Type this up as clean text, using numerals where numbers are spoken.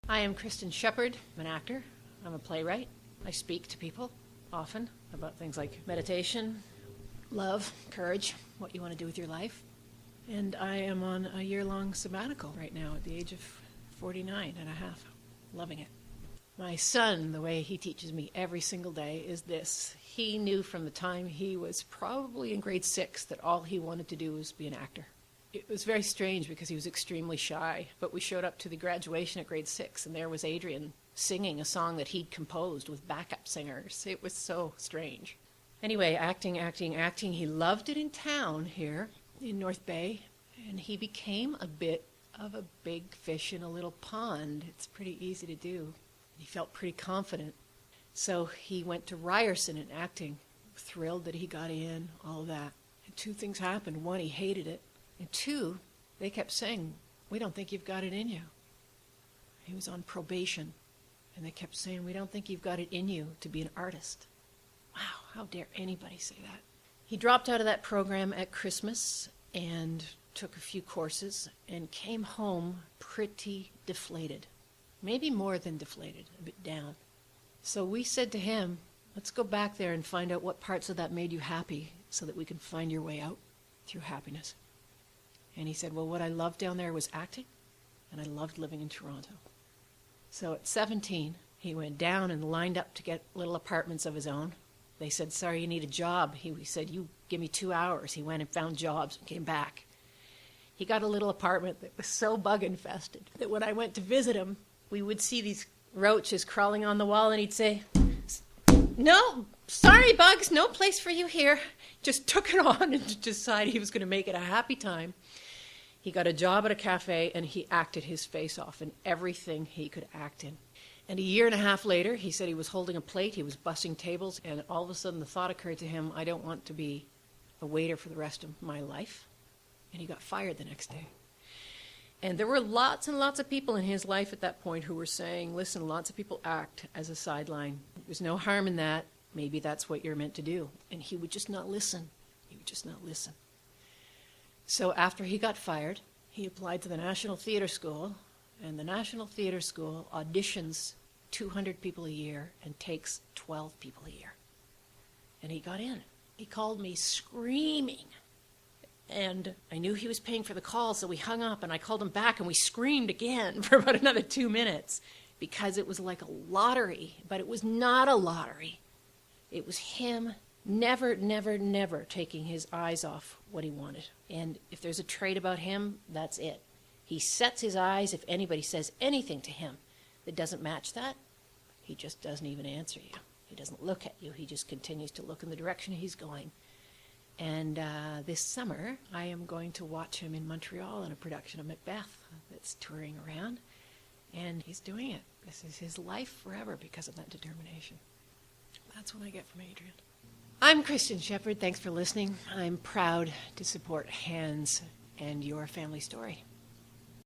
I am Kristin Shepherd. I'm an actor. I'm a playwright. I speak to people often about things like meditation, love, courage, what you want to do with your life. And I am on a year-long sabbatical right now at the age of 49 and a half. Loving it. My son, the way he teaches me every single day is this. He knew from the time he was probably in grade 6 that all he wanted to do was be an actor. It was very strange because he was extremely shy, but we showed up to the graduation at grade 6, and there was Adrian singing a song that he'd composed with backup singers. It was so strange. Anyway, acting. He loved it in town here in North Bay, and he became a bit of a big fish in a little pond. It's pretty easy to do. He felt pretty confident. So he went to Ryerson in acting, thrilled that he got in, all of that. And 2 things happened. 1, he hated it. And 2, they kept saying, "We don't think you've got it in you." He was on probation, and they kept saying, "We don't think you've got it in you to be an artist." Wow, how dare anybody say that? He dropped out of that program at Christmas and took a few courses and came home pretty deflated. Maybe more than deflated, a bit down. So we said to him, let's go back there and find out what parts of that made you happy so that we can find your way out through happiness. And he said, well, what I loved down there was acting, and I loved living in Toronto. So at 17, he went down and lined up to get little apartments of his own. They said, sorry, you need a job. He said, you give me 2 hours. He went and found jobs and came back. He got a little apartment that was so bug-infested that when I went to visit him, we would see these roaches crawling on the wall, and he'd say, no, sorry, bugs, no place for you here. Just took it on and decided he was going to make it a happy time. He got a job at a cafe, and he acted his face off in everything he could act in. And a year and a half later, he said he was holding a plate, he was bussing tables, and all of a sudden the thought occurred to him, I don't want to be a waiter for the rest of my life. And he got fired the next day. And there were lots and lots of people in his life at that point who were saying, listen, lots of people act as a sideline. There's no harm in that. Maybe that's what you're meant to do. And he would just not listen. He would just not listen. So after he got fired, he applied to the National Theatre School, and the National Theatre School auditions 200 people a year and takes 12 people a year. And he got in. He called me screaming. And I knew he was paying for the call, so we hung up, and I called him back, and we screamed again for about another 2 minutes because it was like a lottery, but it was not a lottery. It was him never taking his eyes off what he wanted. And if there's a trait about him, that's it. He sets his eyes. If anybody says anything to him that doesn't match that, he just doesn't even answer you. He doesn't look at you. He just continues to look in the direction he's going. And this summer, I am going to watch him in Montreal in a production of Macbeth that's touring around. And he's doing it. This is his life forever because of that determination. That's what I get from Adrian. I'm Kristin Shepherd. Thanks for listening. I'm proud to support Hands and your family story.